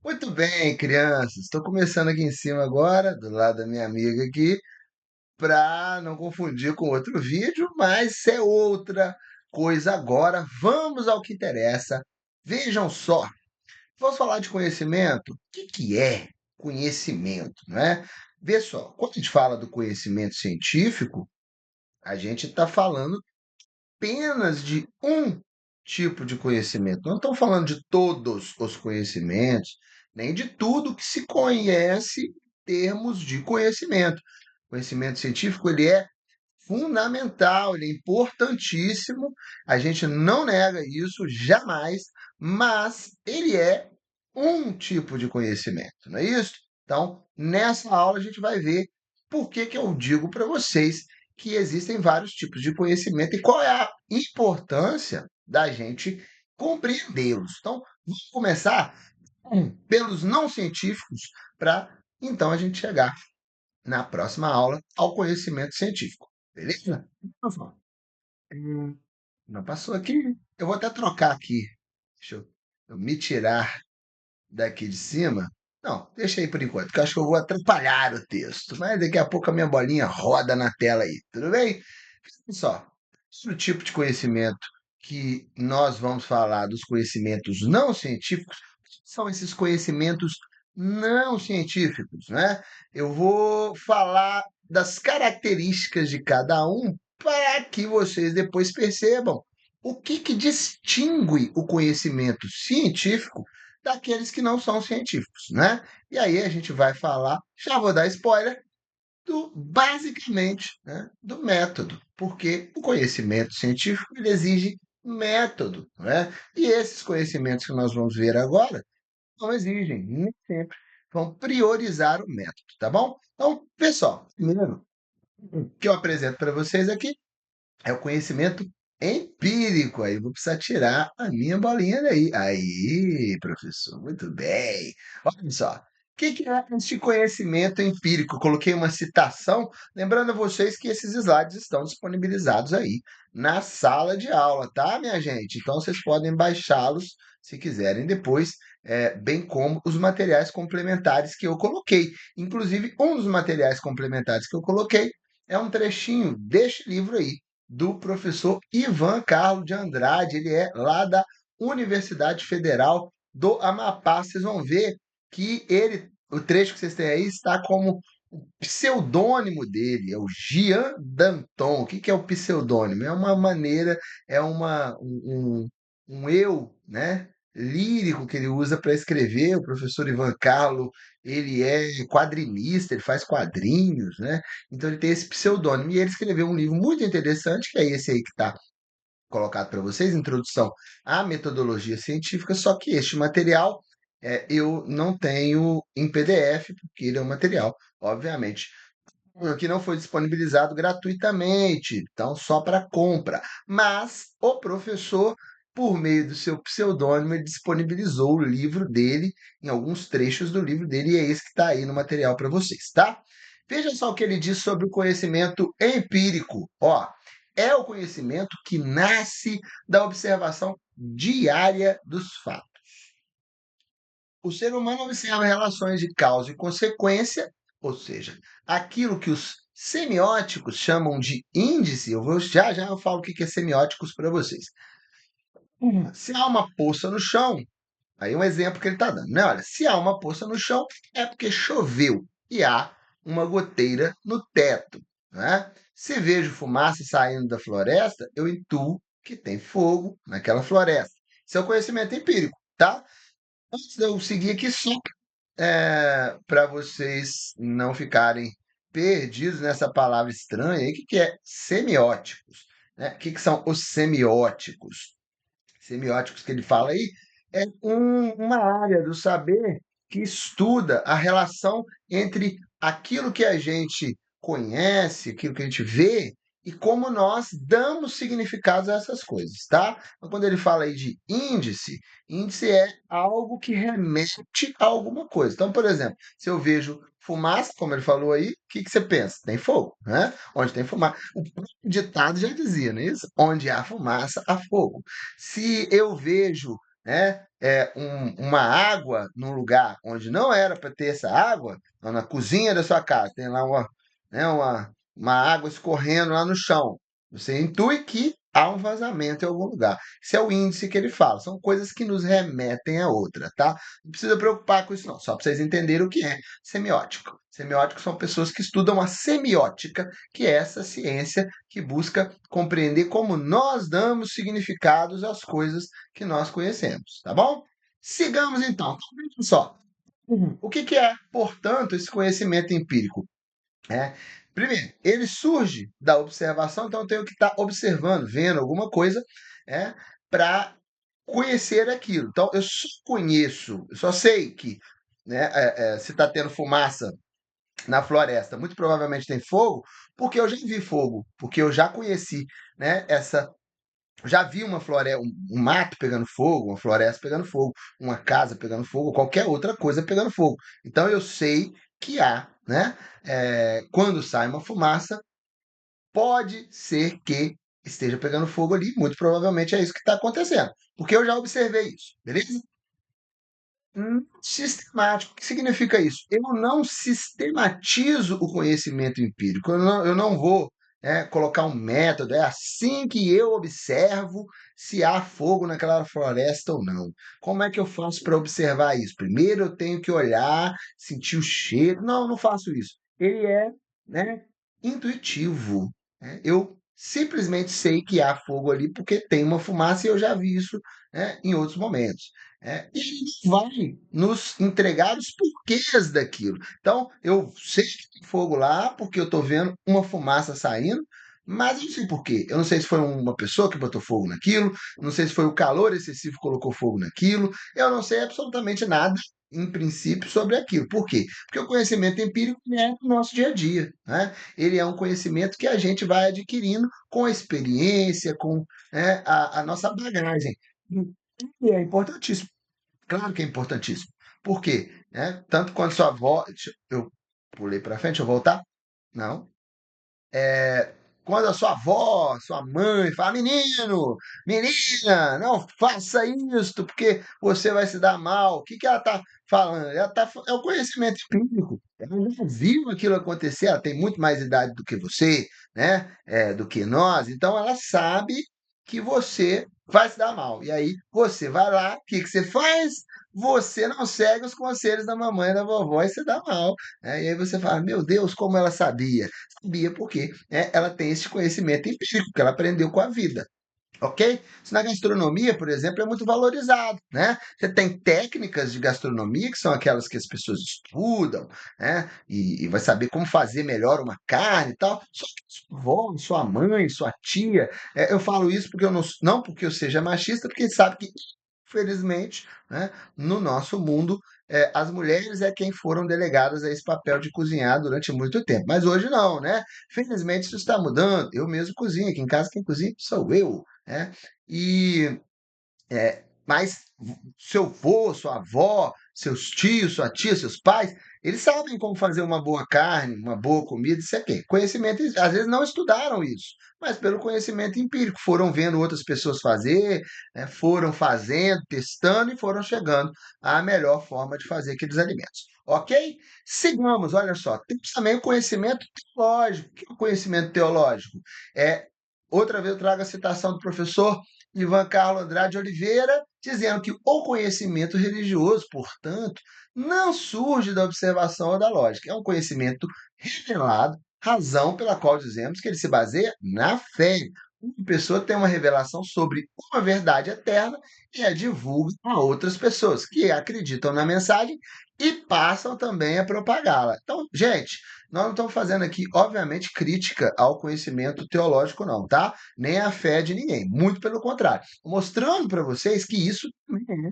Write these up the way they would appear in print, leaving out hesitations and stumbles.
Muito bem, crianças. Estou começando aqui em cima agora, do lado da minha amiga aqui, para não confundir com outro vídeo, mas é outra coisa agora. Vamos ao que interessa. Vejam só, vamos falar de conhecimento. O que é conhecimento, não é? Vê só, quando a gente fala do conhecimento científico, a gente está falando apenas de um tipo de conhecimento. Não estamos falando de todos os conhecimentos, nem de tudo que se conhece em termos de conhecimento. O conhecimento científico ele é fundamental, ele é importantíssimo. A gente não nega isso jamais, mas ele é um tipo de conhecimento, não é isso? Então, nessa aula a gente vai ver por que que eu digo para vocês que existem vários tipos de conhecimento e qual é a importância da gente compreendê-los. Então, vamos começar pelos não científicos para então a gente chegar na próxima aula ao conhecimento científico. Beleza? Então, não passou aqui. Eu vou até trocar aqui. Deixa eu me tirar daqui de cima. Não, deixa aí por enquanto, que eu acho que eu vou atrapalhar o texto. Mas daqui a pouco a minha bolinha roda na tela aí, tudo bem? Olha só, outro tipo de conhecimento que nós vamos falar dos conhecimentos não científicos são esses conhecimentos não científicos, né? Eu vou falar das características de cada um para que vocês depois percebam o que distingue o conhecimento científico daqueles que não são científicos, né? E aí a gente vai falar, já vou dar spoiler, basicamente, né, do método, porque o conhecimento científico ele exige método, né? E esses conhecimentos que nós vamos ver agora não exigem, nem sempre vão priorizar o método, tá bom? Então, pessoal, primeiro que eu apresento para vocês aqui é o conhecimento empírico. Aí eu vou precisar tirar a minha bolinha daí. Aí, professor, muito bem. Olha só. O que é este conhecimento empírico? Coloquei uma citação, lembrando a vocês que esses slides estão disponibilizados aí na sala de aula, tá, minha gente? Então vocês podem baixá-los se quiserem depois, bem como os materiais complementares que eu coloquei. Inclusive, um dos materiais complementares que eu coloquei é um trechinho deste livro aí, do professor Ivan Carlos de Andrade. Ele é lá da Universidade Federal do Amapá. Vocês vão ver que ele, o trecho que vocês têm aí, está como o pseudônimo dele, é o Gian Danton. O que é o pseudônimo? É uma maneira, é um eu, né? Lírico que ele usa para escrever. O professor Ivan Carlos, ele é quadrinista, ele faz quadrinhos, né? Então ele tem esse pseudônimo. E ele escreveu um livro muito interessante, que é esse aí que está colocado para vocês, Introdução à Metodologia Científica, só que este material eu não tenho em PDF, porque ele é um material, obviamente, que não foi disponibilizado gratuitamente, então só para compra. Mas o professor, por meio do seu pseudônimo, ele disponibilizou o livro dele, em alguns trechos do livro dele, e é esse que está aí no material para vocês, tá? Veja só o que ele diz sobre o conhecimento empírico. Ó, é o conhecimento que nasce da observação diária dos fatos. O ser humano observa relações de causa e consequência, ou seja, aquilo que os semióticos chamam de índice. Eu vou já eu falo o que é semióticos para vocês. Se há uma poça no chão, aí um exemplo que ele está dando, né? Olha, se há uma poça no chão, é porque choveu e há uma goteira no teto, né? Se vejo fumaça saindo da floresta, eu intuo que tem fogo naquela floresta. Isso é o conhecimento empírico, tá? Antes de eu seguir aqui, só para vocês não ficarem perdidos nessa palavra estranha aí, o que é semióticos? Né? O que são os semióticos? Semióticos que ele fala aí é uma área do saber que estuda a relação entre aquilo que a gente conhece, aquilo que a gente vê, e como nós damos significados a essas coisas, tá? Então, quando ele fala aí de índice, índice é algo que remete a alguma coisa. Então, por exemplo, se eu vejo fumaça, como ele falou aí, o que você pensa? Tem fogo, né? Onde tem fumaça. O próprio ditado já dizia, não é isso? Onde há fumaça, há fogo. Se eu vejo né, uma água num lugar onde não era para ter essa água, então na cozinha da sua casa tem lá uma água escorrendo lá no chão. Você intui que há um vazamento em algum lugar. Esse é o índice que ele fala. São coisas que nos remetem a outra, tá? Não precisa preocupar com isso, não. Só para vocês entenderem o que é semiótico. Semióticos são pessoas que estudam a semiótica, que é essa ciência que busca compreender como nós damos significados às coisas que nós conhecemos, tá bom? Sigamos então. Então, veja só. O que que é, portanto, esse conhecimento empírico? É, primeiro, ele surge da observação, então eu tenho que estar observando, vendo alguma coisa, para conhecer aquilo. Então, eu só conheço, eu só sei que, né, se está tendo fumaça na floresta, muito provavelmente tem fogo, porque eu já vi fogo, porque eu já conheci, né, já vi uma floresta, um mato pegando fogo, uma floresta pegando fogo, uma casa pegando fogo, qualquer outra coisa pegando fogo. Então eu sei que há, né? Quando sai uma fumaça, pode ser que esteja pegando fogo ali. Muito provavelmente é isso que está acontecendo, porque eu já observei isso, beleza? Sistemático. O que significa isso? Eu não sistematizo o conhecimento empírico. Eu não vou, colocar um método. É assim que eu observo se há fogo naquela floresta ou não. Como é que eu faço para observar isso? Primeiro eu tenho que olhar, sentir o cheiro. Não, não faço isso. Ele é, né, intuitivo, né? Eu simplesmente sei que há fogo ali porque tem uma fumaça e eu já vi isso, em outros momentos. E ele não vai nos entregar os porquês daquilo. Então, eu sei que tem fogo lá, porque eu estou vendo uma fumaça saindo, mas eu não sei por quê. Eu não sei se foi uma pessoa que botou fogo naquilo, não sei se foi o calor excessivo que colocou fogo naquilo, eu não sei absolutamente nada, em princípio, sobre aquilo. Por quê? Porque o conhecimento empírico é do nosso dia a dia, né? Ele é um conhecimento que a gente vai adquirindo com a experiência, com, a nossa bagagem. E é importantíssimo. Claro que é importantíssimo. Por quê? Tanto quando sua avó. Eu pulei para frente, deixa eu voltar? Não. Quando a sua avó, sua mãe fala, menino, menina, não faça isso, porque você vai se dar mal. O que que ela está falando? É o conhecimento empírico. Ela já viu aquilo acontecer, ela tem muito mais idade do que você, né? Do que nós, então ela sabe que você vai se dar mal. E aí você vai lá, o que que você faz? Você não segue os conselhos da mamãe e da vovó e se dá mal. E aí você fala, meu Deus, como ela sabia? Sabia porque ela tem esse conhecimento empírico que ela aprendeu com a vida. Ok? Isso na gastronomia, por exemplo, é muito valorizado, né? Você tem técnicas de gastronomia que são aquelas que as pessoas estudam, né? E vai saber como fazer melhor uma carne e tal. Só que sua avó, sua mãe, sua tia, eu falo isso porque eu não porque eu seja machista, porque sabe que felizmente, né, no nosso mundo, as mulheres é quem foram delegadas a esse papel de cozinhar durante muito tempo. Mas hoje não, né? Felizmente isso está mudando. Eu mesmo cozinho, aqui em casa quem cozinha sou eu, né? E mas seu avô, sua avó, seus tios, sua tia, seus pais, eles sabem como fazer uma boa carne, uma boa comida, isso é quê? Conhecimento, às vezes não estudaram isso, mas pelo conhecimento empírico, foram vendo outras pessoas fazer, foram fazendo, testando e foram chegando à melhor forma de fazer aqueles alimentos. Ok? Sigamos, olha só, temos também o conhecimento teológico. O que é o conhecimento teológico? É, outra vez eu trago a citação do professor Ivan Carlos Andrade Oliveira, dizendo que o conhecimento religioso, portanto, não surge da observação ou da lógica. É um conhecimento revelado, razão pela qual dizemos que ele se baseia na fé. Uma pessoa tem uma revelação sobre uma verdade eterna e a divulga a outras pessoas que acreditam na mensagem e passam também a propagá-la. Então, gente, nós não estamos fazendo aqui, obviamente, crítica ao conhecimento teológico, não, tá? Nem à fé de ninguém. Muito pelo contrário. Mostrando para vocês que isso também é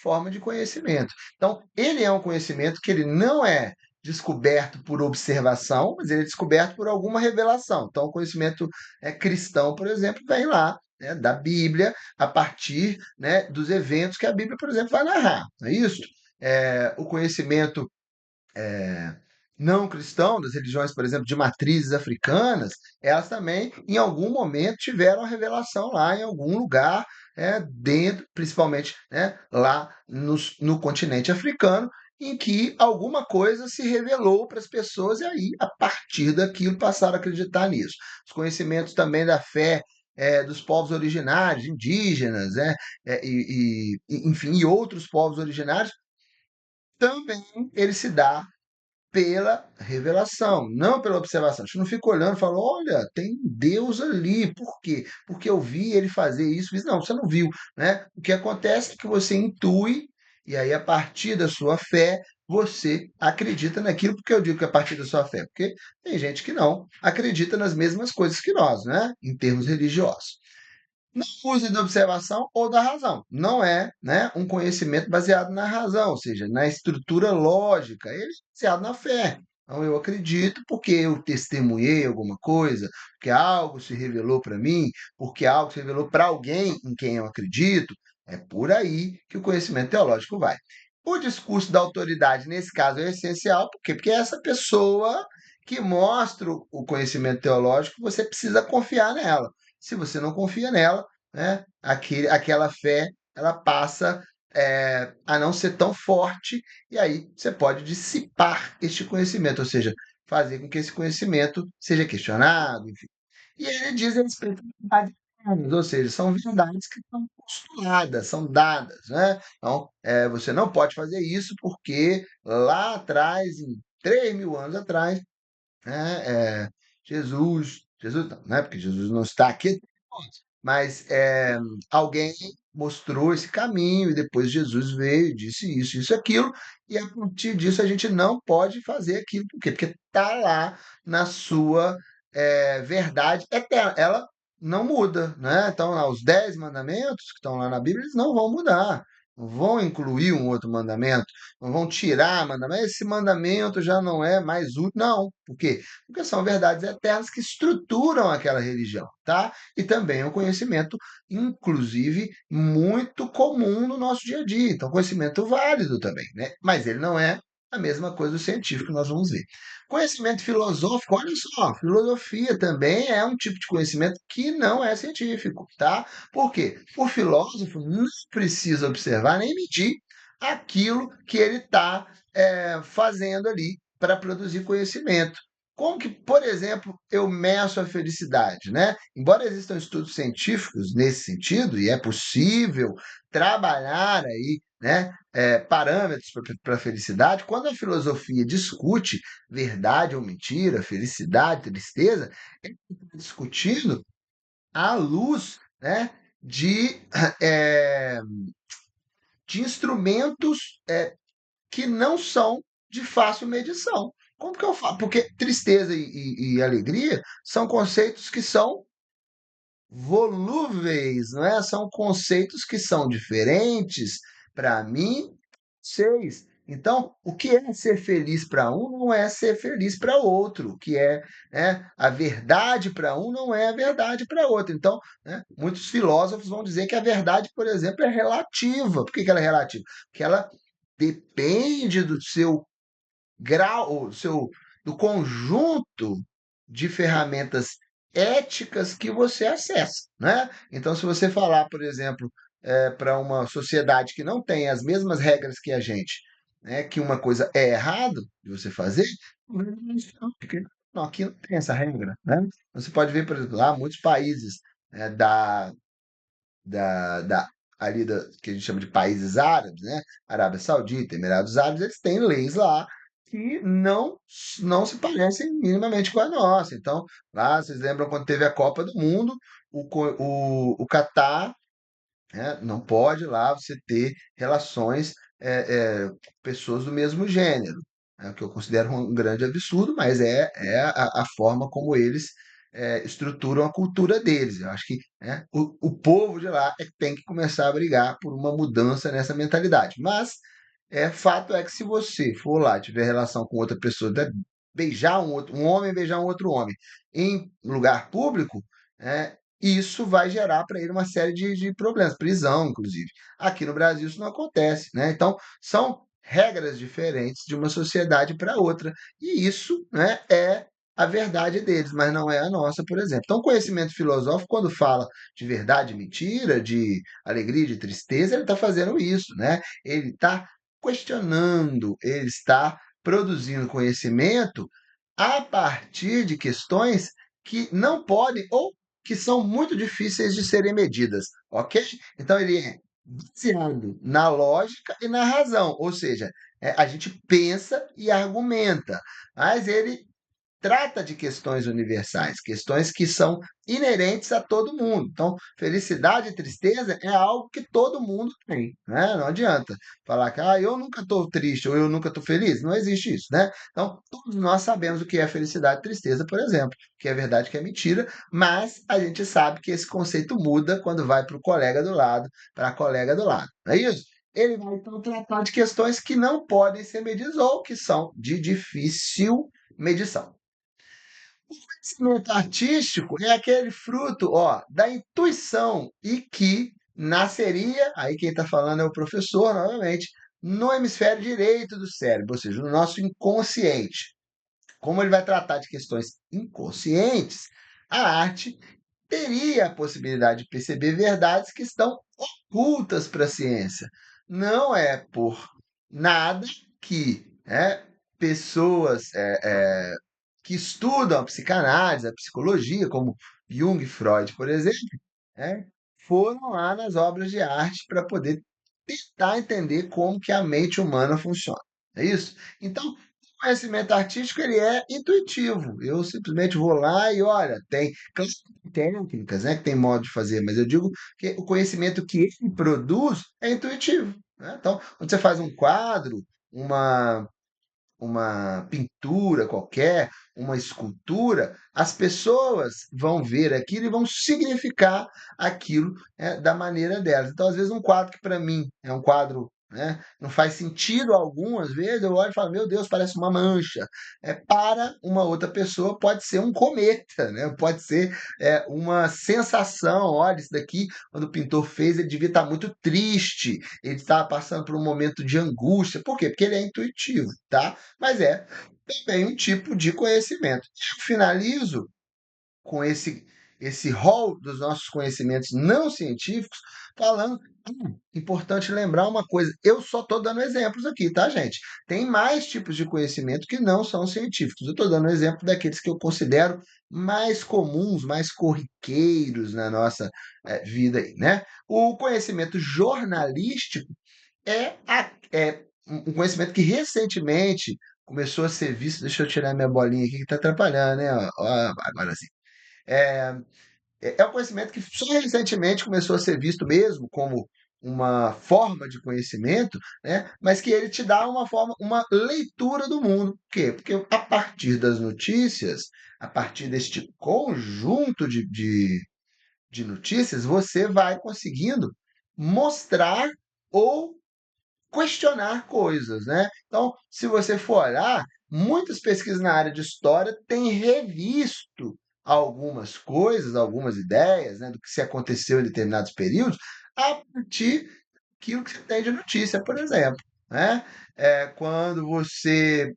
forma de conhecimento. Então, ele é um conhecimento que ele não é descoberto por observação, mas ele é descoberto por alguma revelação. Então, o conhecimento cristão, por exemplo, vem lá, né, da Bíblia, a partir, né, dos eventos que a Bíblia, por exemplo, vai narrar. Não é isso? O conhecimento não cristão, das religiões, por exemplo, de matrizes africanas, elas também, em algum momento, tiveram a revelação lá em algum lugar, dentro, principalmente, né, lá no continente africano, em que alguma coisa se revelou para as pessoas e aí, a partir daquilo, passaram a acreditar nisso. Os conhecimentos também da fé dos povos originários, indígenas, né, enfim, e outros povos originários, também ele se dá pela revelação, não pela observação. A gente não fica olhando e fala, olha, tem Deus ali. Por quê? Porque eu vi ele fazer isso, isso. Não, você não viu, né? O que acontece é que você intui, e aí, a partir da sua fé, você acredita naquilo. Porque eu digo que é a partir da sua fé? Porque tem gente que não acredita nas mesmas coisas que nós, né? Em termos religiosos. Não use da observação ou da razão. Não é, né, um conhecimento baseado na razão, ou seja, na estrutura lógica. Ele é baseado na fé. Então, eu acredito porque eu testemunhei alguma coisa, porque algo se revelou para mim, porque algo se revelou para alguém em quem eu acredito. É por aí que o conhecimento teológico vai. O discurso da autoridade, nesse caso, é essencial, por quê? Porque é essa pessoa que mostra o conhecimento teológico, você precisa confiar nela. Se você não confia nela, né, aquela fé, ela passa a não ser tão forte, e aí você pode dissipar este conhecimento, ou seja, fazer com que esse conhecimento seja questionado, enfim. E ele diz a respeito de verdades eternas, ou seja, são verdades que são postuladas, são dadas, né? Então, você não pode fazer isso porque lá atrás, em 3.000 anos atrás, né, Jesus não, né? Porque Jesus não está aqui, mas alguém mostrou esse caminho e depois Jesus veio e disse isso, aquilo, e a partir disso a gente não pode fazer aquilo. Por quê? Porque está lá na sua verdade eterna. Ela não muda, né? Então, lá, os 10 mandamentos que estão lá na Bíblia, eles não vão mudar. Não vão incluir um outro mandamento, não vão tirar mandamento. Esse mandamento já não é mais útil. Não. Por quê? Porque são verdades eternas que estruturam aquela religião, tá? E também é um conhecimento, inclusive, muito comum no nosso dia a dia. Então, conhecimento válido também, né? Mas ele não é a mesma coisa do científico, nós vamos ver. Conhecimento filosófico, olha só, filosofia também é um tipo de conhecimento que não é científico, tá? Por quê? O filósofo não precisa observar nem medir aquilo que ele está fazendo ali para produzir conhecimento. Como que, por exemplo, eu meço a felicidade, né? Embora existam estudos científicos nesse sentido, e é possível trabalhar aí, né, parâmetros para a felicidade, quando a filosofia discute verdade ou mentira, felicidade, tristeza, ele está discutindo à luz, né, de, eh, de instrumentos que não são de fácil medição. Como que eu falo? Porque tristeza e alegria são conceitos que são volúveis, não é? São conceitos que são diferentes para mim, vocês. Então, o que é ser feliz para um não é ser feliz para outro. O que é, né, a verdade para um não é a verdade para outro. Então, né, muitos filósofos vão dizer que a verdade, por exemplo, é relativa. Por que que ela é relativa? Porque ela depende do seu grau, do conjunto de ferramentas éticas que você acessa, né? Então, se você falar, por exemplo, para uma sociedade que não tem as mesmas regras que a gente, né, que uma coisa é errado de você fazer, não, porque não, aqui não tem essa regra, né? Você pode ver, por exemplo, lá muitos países da ali que a gente chama de países árabes, né? Arábia Saudita, Emirados Árabes, eles têm leis lá que não se parecem minimamente com a nossa. Então, lá, vocês lembram quando teve a Copa do Mundo, o Catar, né, não pode lá você ter relações pessoas do mesmo gênero, né, o que eu considero um grande absurdo, mas é a forma como eles estruturam a cultura deles. Eu acho que, né, o povo de lá é que tem que começar a brigar por uma mudança nessa mentalidade. Mas fato é que se você for lá, tiver relação com outra pessoa, beijar um homem beijar um outro homem em lugar público, isso vai gerar para ele uma série de problemas, prisão, inclusive. Aqui no Brasil isso não acontece, né? Então, são regras diferentes de uma sociedade para outra. E isso, né, é a verdade deles, mas não é a nossa, por exemplo. Então, o conhecimento filosófico, quando fala de verdade e mentira, de alegria e de tristeza, ele está fazendo isso, né? Ele está questionando, ele está produzindo conhecimento a partir de questões que não podem ou que são muito difíceis de serem medidas, ok? Então, ele é baseado na lógica e na razão, ou seja, a gente pensa e argumenta, mas ele trata de questões universais, questões que são inerentes a todo mundo. Então, felicidade e tristeza é algo que todo mundo tem, né? Não adianta falar que eu nunca estou triste ou eu nunca estou feliz. Não existe isso, né? Então, todos nós sabemos o que é felicidade e tristeza, por exemplo, que é verdade, que é mentira, mas a gente sabe que esse conceito muda quando vai para o colega do lado, para a colega do lado. Não é isso? Ele vai então tratar de questões que não podem ser medidas ou que são de difícil medição. O conhecimento artístico é aquele fruto, ó, da intuição e que nasceria, aí quem está falando é o professor, novamente, no hemisfério direito do cérebro, ou seja, no nosso inconsciente. Como ele vai tratar de questões inconscientes, a arte teria a possibilidade de perceber verdades que estão ocultas para a ciência. Não é por nada que pessoas que estudam a psicanálise, a psicologia, como Jung e Freud, por exemplo, né, foram lá nas obras de arte para poder tentar entender como que a mente humana funciona. É isso? Então, o conhecimento artístico ele é intuitivo. Eu simplesmente vou lá e olha, tem claro que tem técnicas, né, que tem modo de fazer, mas eu digo que o conhecimento que ele produz é intuitivo. Né? Então, quando você faz um quadro, uma pintura qualquer, uma escultura, as pessoas vão ver aquilo e vão significar aquilo da maneira delas. Então, às vezes, um quadro que para mim é um quadro, né, não faz sentido algum, às vezes eu olho e falo, meu Deus, parece uma mancha. Para uma outra pessoa pode ser um cometa, né? Pode ser uma sensação. Olha, isso daqui, quando o pintor fez, ele devia estar muito triste, ele estava passando por um momento de angústia. Por quê? Porque ele é intuitivo, tá? Mas é também um tipo de conhecimento. Eu finalizo com esse rol dos nossos conhecimentos não científicos, falando. Importante lembrar uma coisa, eu só estou dando exemplos aqui, tá, gente? Tem mais tipos de conhecimento que não são científicos. Eu estou dando um exemplo daqueles que eu considero mais comuns, mais corriqueiros na nossa vida aí, né? O conhecimento jornalístico é um conhecimento que recentemente começou a ser visto. Deixa eu tirar minha bolinha aqui que está atrapalhando, né? Ó, agora sim. É, é um conhecimento que só recentemente começou a ser visto mesmo como uma forma de conhecimento, né? Mas que ele te dá uma forma, uma leitura do mundo. Por quê? Porque a partir das notícias, a partir deste conjunto de notícias, você vai conseguindo mostrar ou questionar coisas, né? Então, se você for olhar, muitas pesquisas na área de história têm revisto algumas coisas, algumas ideias, né, do que se aconteceu em determinados períodos, a partir daquilo que você tem de notícia, por exemplo, né? Quando você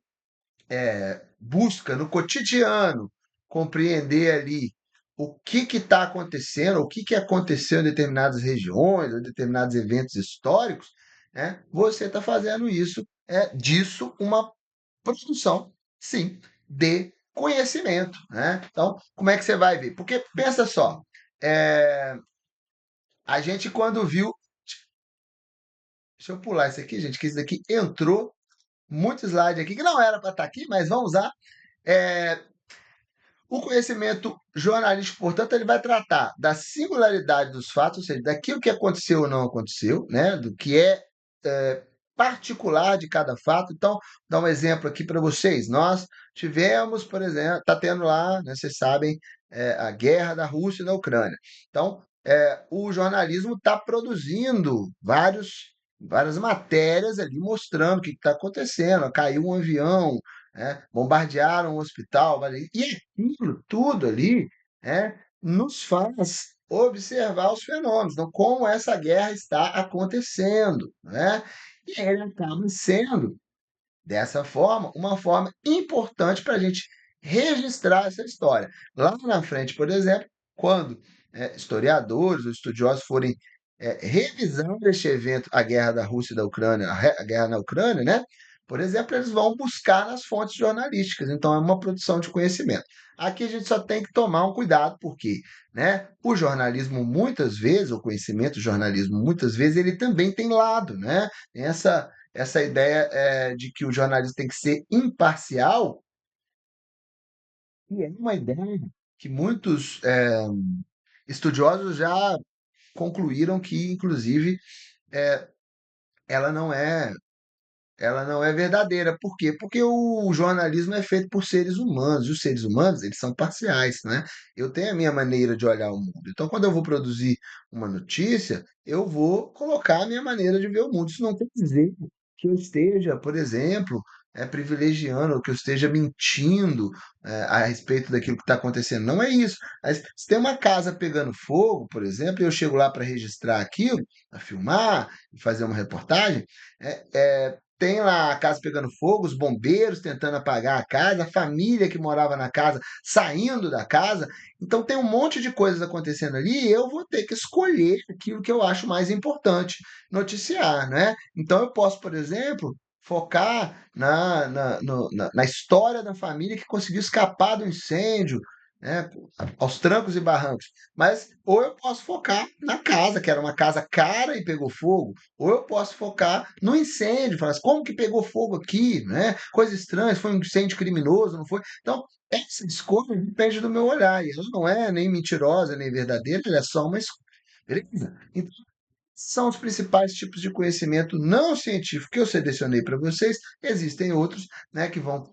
busca no cotidiano compreender ali o que está acontecendo, o que aconteceu em determinadas regiões, ou determinados eventos históricos, né, você está fazendo isso, disso uma produção, sim, de conhecimento. Né? Então, como é que você vai ver? Porque pensa só, é, a gente quando viu. Deixa eu pular isso aqui, gente, que isso daqui entrou muito slide aqui, que não era para estar aqui, mas vamos usar. É, O conhecimento jornalístico, portanto, ele vai tratar da singularidade dos fatos, ou seja, daquilo que aconteceu ou não aconteceu, né? Do que é particular de cada fato. Então, dar um exemplo aqui para vocês. Nós tivemos, por exemplo, está tendo lá, né, vocês sabem, a guerra da Rússia na Ucrânia. Então, o jornalismo está produzindo várias matérias ali mostrando o que está acontecendo. Caiu um avião, bombardearam um hospital, e aquilo tudo ali nos faz observar os fenômenos, então, como essa guerra está acontecendo. Né? e ele acaba sendo dessa forma, uma forma importante para a gente registrar essa história. Lá na frente, por exemplo, quando historiadores ou estudiosos forem revisar este evento, a guerra da Rússia e da Ucrânia, a guerra na Ucrânia, né? Por exemplo, eles vão buscar nas fontes jornalísticas, então é uma produção de conhecimento. Aqui a gente só tem que tomar um cuidado, porque o jornalismo, muitas vezes, o conhecimento do jornalismo, muitas vezes, ele também tem lado, né? Tem essa ideia de que o jornalismo tem que ser imparcial, e é uma ideia que muitos estudiosos já concluíram que, inclusive, eh, ela não é ela não é verdadeira. Por quê? Porque o jornalismo é feito por seres humanos, e os seres humanos, eles são parciais, né? Eu tenho a minha maneira de olhar o mundo. Então, quando eu vou produzir uma notícia, eu vou colocar a minha maneira de ver o mundo. Isso não quer dizer que eu esteja, por exemplo, privilegiando, ou que eu esteja mentindo, a respeito daquilo que está acontecendo. Não é isso. Mas se tem uma casa pegando fogo, por exemplo, e eu chego lá para registrar aquilo, para filmar, fazer uma reportagem, tem lá a casa pegando fogo, os bombeiros tentando apagar a casa, a família que morava na casa saindo da casa. Então tem um monte de coisas acontecendo ali e eu vou ter que escolher aquilo que eu acho mais importante noticiar, né? Então eu posso, por exemplo, focar na história da família que conseguiu escapar do incêndio, né, aos trancos e barrancos. Mas ou eu posso focar na casa, que era uma casa cara e pegou fogo, ou eu posso focar no incêndio, falar assim, como que pegou fogo aqui, né? Coisa estranha, foi um incêndio criminoso, não foi? Então, essa escolha depende do meu olhar, e ela não é nem mentirosa, nem verdadeira, ela é só uma escolha, beleza? Então, são os principais tipos de conhecimento não científico que eu selecionei para vocês. Existem outros, né, que vão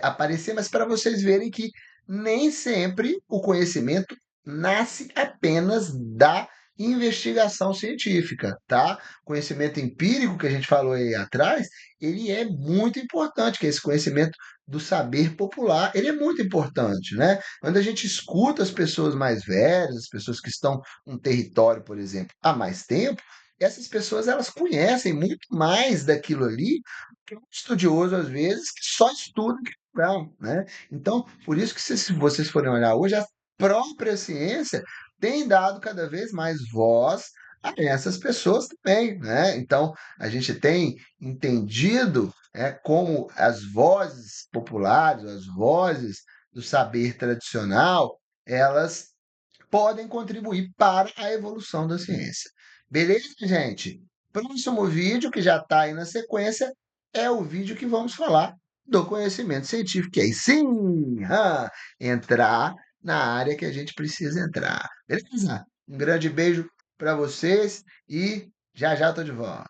aparecer, mas para vocês verem que nem sempre o conhecimento nasce apenas da investigação científica, tá? Conhecimento empírico que a gente falou aí atrás, ele é muito importante, que é esse conhecimento do saber popular, ele é muito importante, né? Quando a gente escuta as pessoas mais velhas, as pessoas que estão num território, por exemplo, há mais tempo, essas pessoas elas conhecem muito mais daquilo ali que um estudioso, às vezes, que só estuda aquele lugar, né? Então, por isso que se vocês forem olhar hoje, a própria ciência tem dado cada vez mais voz a essas pessoas também, né? Então, a gente tem entendido como as vozes populares, as vozes do saber tradicional, elas podem contribuir para a evolução da ciência. Beleza, gente? Próximo vídeo, que já está aí na sequência, é o vídeo que vamos falar do conhecimento científico, e aí sim, entrar na área que a gente precisa entrar. Beleza? Um grande beijo para vocês e já já estou de volta.